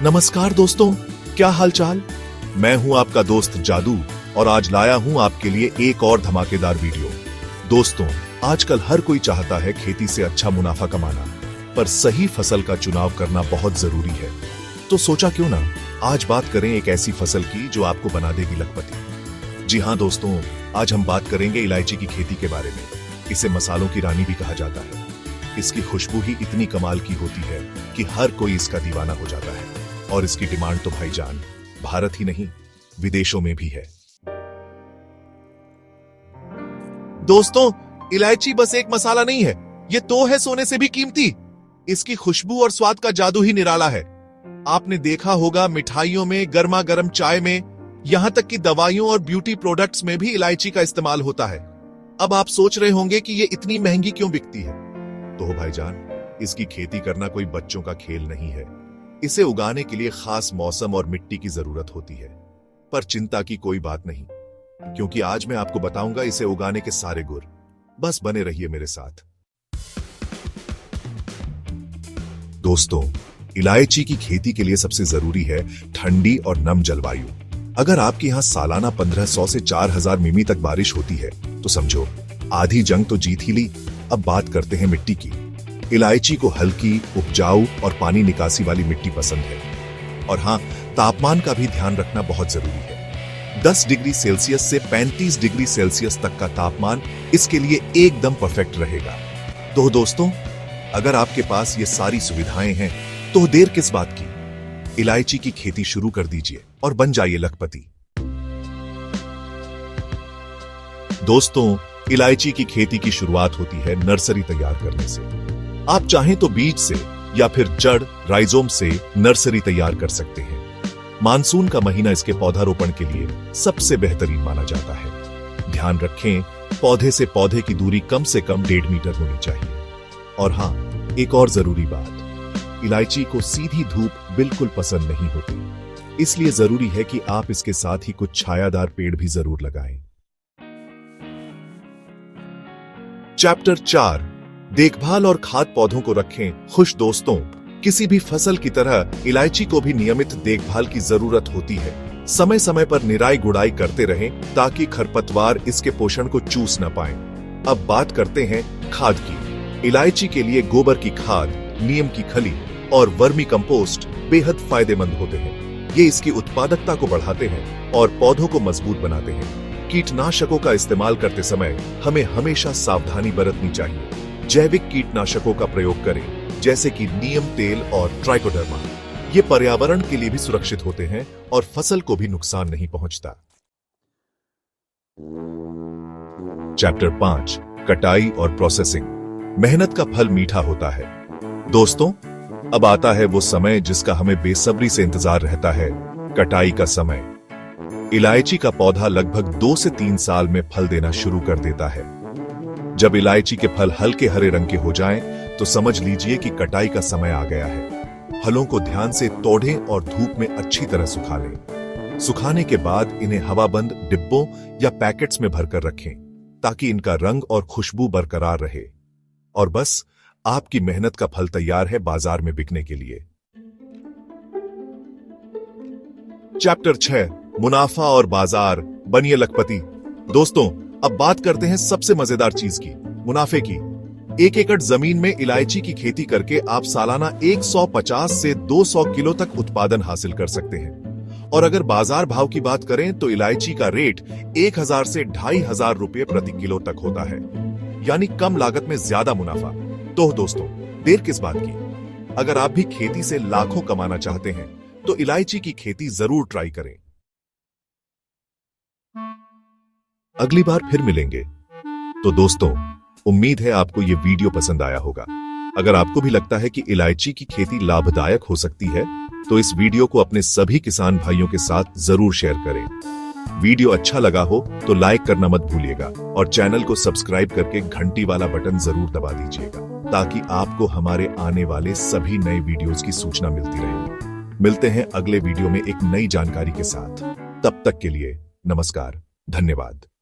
नमस्कार दोस्तों, क्या हालचाल। मैं हूं आपका दोस्त जादू और आज लाया हूं आपके लिए एक और धमाकेदार वीडियो। दोस्तों, आजकल हर कोई चाहता है खेती से अच्छा मुनाफा कमाना, पर सही फसल का चुनाव करना बहुत जरूरी है। तो सोचा क्यों ना आज बात करें एक ऐसी फसल की जो आपको बना देगी लखपति। जी हाँ दोस्तों, आज हम बात करेंगे इलायची की खेती के बारे में। इसे मसालों की रानी भी कहा जाता है। इसकी खुशबू ही इतनी कमाल की होती है कि हर कोई इसका दीवाना हो जाता है और इसकी डिमांड तो भाईजान भारत ही नहीं विदेशों में भी है। दोस्तों, इलायची बस एक मसाला नहीं है, ये तो है सोने से भी कीमती। इसकी खुशबू और स्वाद का जादू ही निराला है। आपने देखा होगा मिठाइयों में, गर्मा गर्म चाय में, यहां तक कि दवाइयों और ब्यूटी प्रोडक्ट्स में भी इलायची का इस्तेमाल होता है। अब आप सोच रहे होंगे कि ये इतनी महंगी क्यों बिकती है। तो भाईजान, इसकी खेती करना कोई बच्चों का खेल नहीं है। इसे उगाने के लिए खास मौसम और मिट्टी की जरूरत होती है। पर चिंता की कोई बात नहीं, क्योंकि आज मैं आपको बताऊंगा इसे उगाने के सारे गुर। बस बने रहिए मेरे साथ। दोस्तों, इलायची की खेती के लिए सबसे जरूरी है ठंडी और नम जलवायु। अगर आपके यहां सालाना 1500 से 4000 मिमी तक बारिश होती है तो समझो आधी जंग तो जीत ही ली। अब बात करते हैं मिट्टी की। इलायची को हल्की, उपजाऊ और पानी निकासी वाली मिट्टी पसंद है। और हां, तापमान का भी ध्यान रखना बहुत जरूरी है। 10 डिग्री सेल्सियस से 35 डिग्री सेल्सियस तक का तापमान इसके लिए एकदम परफेक्ट रहेगा। तो दोस्तों, अगर आपके पास ये सारी सुविधाएं हैं तो देर किस बात की। इलायची की खेती शुरू कर दीजिए और बन जाइए लखपति। दोस्तों, इलायची की खेती की शुरुआत होती है नर्सरी तैयार करने से। आप चाहें तो बीज से या फिर जड़ राइजोम से नर्सरी तैयार कर सकते हैं। मानसून का महीना इसके पौधारोपण के लिए सबसे बेहतरीन माना जाता है। ध्यान रखें, पौधे से पौधे की दूरी कम से कम 1.5 मीटर होनी चाहिए। और हां, एक और जरूरी बात, इलायची को सीधी धूप बिल्कुल पसंद नहीं होती, इसलिए जरूरी है कि आप इसके साथ ही कुछ छायादार पेड़ भी जरूर लगाएं। चैप्टर 4, देखभाल और खाद पौधों को रखें खुश। दोस्तों, किसी भी फसल की तरह इलायची को भी नियमित देखभाल की जरूरत होती है। समय समय पर निराई गुड़ाई करते रहें ताकि खरपतवार इसके पोषण को चूस न पाएं। अब बात करते हैं खाद की। इलायची के लिए गोबर की खाद, नीम की खली और वर्मी कंपोस्ट बेहद फायदेमंद होते हैं। ये इसकी उत्पादकता को बढ़ाते हैं और पौधों को मजबूत बनाते हैं। कीटनाशकों का इस्तेमाल करते समय हमें हमेशा सावधानी बरतनी चाहिए। जैविक कीटनाशकों का प्रयोग करें, जैसे कि नीम तेल और ट्राइकोडर्मा। ये पर्यावरण के लिए भी सुरक्षित होते हैं और फसल को भी नुकसान नहीं पहुंचता। चैप्टर 5, कटाई और प्रोसेसिंग। मेहनत का फल मीठा होता है। दोस्तों, अब आता है वो समय जिसका हमें बेसब्री से इंतजार रहता है, कटाई का समय। इलायची का पौधा लगभग 2 से 3 साल में फल देना शुरू कर देता है। जब इलायची के फल हल्के हरे रंग के हो जाएं, तो समझ लीजिए कि कटाई का समय आ गया है। फलों को ध्यान से तोड़ें और धूप में अच्छी तरह सुखा लें। सुखाने के बाद इन्हें हवाबंद डिब्बों या पैकेट्स में भरकर रखें, ताकि इनका रंग और खुशबू बरकरार रहे। और बस, आपकी मेहनत का फल तैयार है बाजार में बिकने के लिए। चैप्टर 6, मुनाफा और बाजार। बनिए लखपति। दोस्तों, अब बात करते हैं सबसे मजेदार चीज की, मुनाफे की। 1 एकड़ जमीन में इलायची की खेती करके आप सालाना 150 से 200 किलो तक उत्पादन हासिल कर सकते हैं। और अगर बाजार भाव की बात करें तो इलायची का रेट 1000 से 2500 रुपए प्रति किलो तक होता है, यानी कम लागत में ज्यादा मुनाफा। तो दोस्तों, देर किस बात की। अगर आप भी खेती से लाखों कमाना चाहते हैं तो इलायची की खेती जरूर ट्राई करें। अगली बार फिर मिलेंगे। तो दोस्तों, उम्मीद है आपको ये वीडियो पसंद आया होगा। अगर आपको भी लगता है कि इलायची की खेती लाभदायक हो सकती है तो इस वीडियो को अपने सभी किसान भाइयों के साथ जरूर शेयर करें। वीडियो अच्छा लगा हो तो लाइक करना मत भूलिएगा और चैनल को सब्सक्राइब करके घंटी वाला बटन जरूर दबा दीजिएगा, ताकि आपको हमारे आने वाले सभी नए वीडियोस की सूचना मिलती रहे। मिलते हैं अगले वीडियो में एक नई जानकारी के साथ। तब तक के लिए नमस्कार, धन्यवाद।